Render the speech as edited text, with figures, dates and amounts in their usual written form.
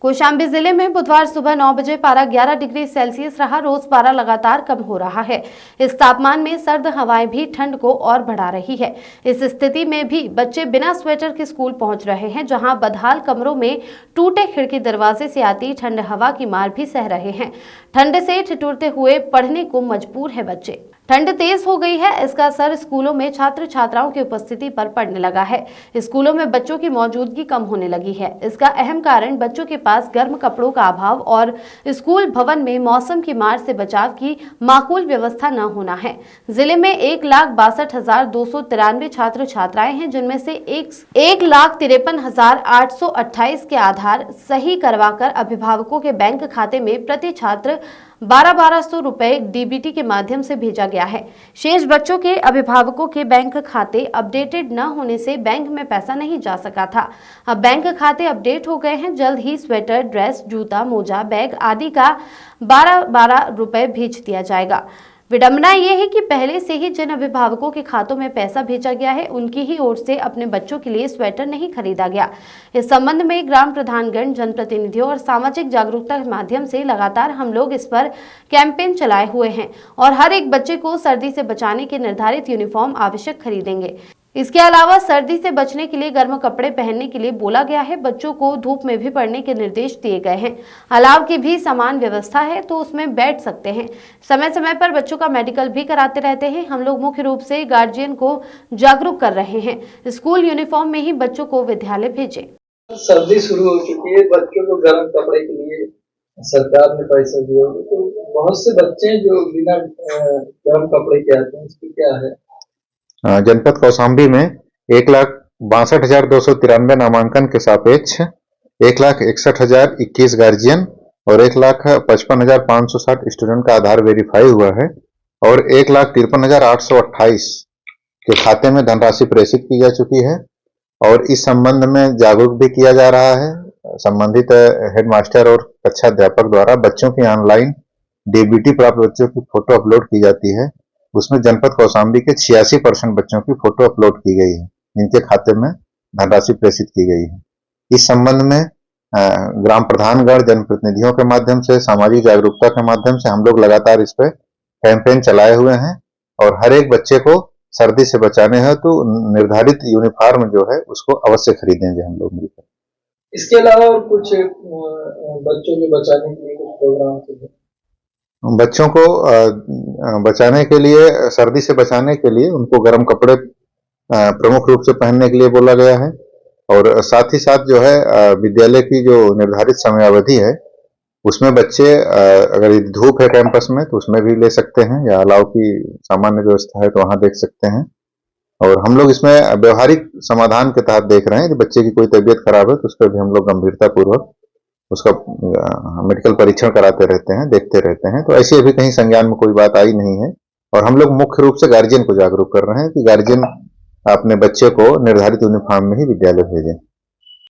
कौशाम्बी जिले में बुधवार सुबह 9 बजे पारा 11 डिग्री सेल्सियस रहा। रोज पारा लगातार कम हो रहा है। इस तापमान में सर्द हवाएं भी ठंड को और बढ़ा रही है। इस स्थिति में भी बच्चे बिना स्वेटर के स्कूल पहुंच रहे हैं, जहां बदहाल कमरों में टूटे खिड़की दरवाजे से आती ठंड हवा की मार भी सह रहे हैं। ठंड से ठिठुरते हुए पढ़ने को मजबूर है बच्चे। ठंड तेज हो गई है, इसका असर स्कूलों में छात्र छात्राओं की उपस्थिति पर पड़ने लगा है। स्कूलों में बच्चों की मौजूदगी कम होने लगी है। इसका अहम कारण बच्चों के पास गर्म कपड़ों का अभाव और स्कूल भवन में मौसम की मार से बचाव की माकूल व्यवस्था न होना है। जिले में 1,62,293 छात्र छात्राएं हैं, जिनमें से 1,53,828 के आधार सही करवाकर अभिभावकों के बैंक खाते में प्रति छात्र 1200 रुपए डीबीटी के माध्यम से भेजा गया है। शेष बच्चों के अभिभावकों के बैंक खाते अपडेटेड न होने से बैंक में पैसा नहीं जा सका था। अब बैंक खाते अपडेट हो गए हैं। जल्द ही स्वेटर, ड्रेस, जूता, मोजा, बैग आदि का 12 रुपए भेज दिया जाएगा। विडंबना यह है कि पहले से ही जिन अभिभावकों के खातों में पैसा भेजा गया है, उनकी ही ओर से अपने बच्चों के लिए स्वेटर नहीं खरीदा गया। इस संबंध में ग्राम प्रधानगण, जनप्रतिनिधियों और सामाजिक जागरूकता के माध्यम से लगातार हम लोग इस पर कैंपेन चलाए हुए हैं और हर एक बच्चे को सर्दी से बचाने के निर्धारित यूनिफॉर्म आवश्यक खरीदेंगे। इसके अलावा सर्दी से बचने के लिए गर्म कपड़े पहनने के लिए बोला गया है। बच्चों को धूप में भी पढ़ने के निर्देश दिए गए हैं। अलाव की भी समान व्यवस्था है, तो उसमें बैठ सकते हैं। समय समय पर बच्चों का मेडिकल भी कराते रहते हैं। हम लोग मुख्य रूप से गार्जियन को जागरूक कर रहे हैं। स्कूल यूनिफॉर्म में ही बच्चों को विद्यालय भेजें। सर्दी शुरू हो चुकी है, बच्चों को गर्म कपड़े के लिए सरकार ने पैसा दिया, तो बहुत से बच्चे जो बिना गर्म कपड़े के आते हैं, इसकी क्या है? जनपद कौशाम्बी में 1,62,293 नामांकन के सापेक्ष 1,61,021 गार्जियन और 1,55,560 स्टूडेंट का आधार वेरीफाई हुआ है और 1,53,828 के खाते में धनराशि प्रेषित की जा चुकी है और इस संबंध में जागरूक भी किया जा रहा है। संबंधित हेडमास्टर और कक्षा अध्यापक द्वारा बच्चों की ऑनलाइन डीबीटी प्राप्त बच्चों की फोटो अपलोड की जाती है। उसमें जनपद कौशाम्बी के 86% बच्चों की फोटो अपलोड की गई है, जिनके खाते में धनराशि प्रेषित की गई है। इस संबंध में ग्राम प्रधानगण, जनप्रतिनिधियों के माध्यम से, सामाजिक जागरूकता के माध्यम से हम लोग लगातार इस पे कैंपेन चलाए हुए हैं और हर एक बच्चे को सर्दी से बचाने है तो निर्धारित यूनिफॉर्म जो है उसको अवश्य खरीदेंगे हम लोग मिलकर। इसके अलावा और कुछ बच्चों को बचाने के लिए कुछ प्रोग्राम है? बच्चों को बचाने के लिए, सर्दी से बचाने के लिए उनको गर्म कपड़े प्रमुख रूप से पहनने के लिए बोला गया है और साथ ही साथ जो है विद्यालय की जो निर्धारित समयावधि है उसमें बच्चे अगर धूप है कैंपस में तो उसमें भी ले सकते हैं या अलाव की सामान्य व्यवस्था है तो वहां देख सकते हैं। और हम लोग इसमें व्यवहारिक समाधान के तहत देख रहे हैं कि बच्चे की कोई तबीयत खराब है तो उस पर भी हम लोग गंभीरता पूर्वक उसका मेडिकल परीक्षण कराते रहते हैं, देखते रहते हैं। तो ऐसी अभी कहीं संज्ञान में कोई बात आई नहीं है और हम लोग मुख्य रूप से गार्जियन को जागरूक कर रहे हैं कि गार्जियन अपने बच्चे को निर्धारित यूनिफॉर्म में ही विद्यालय भेजें।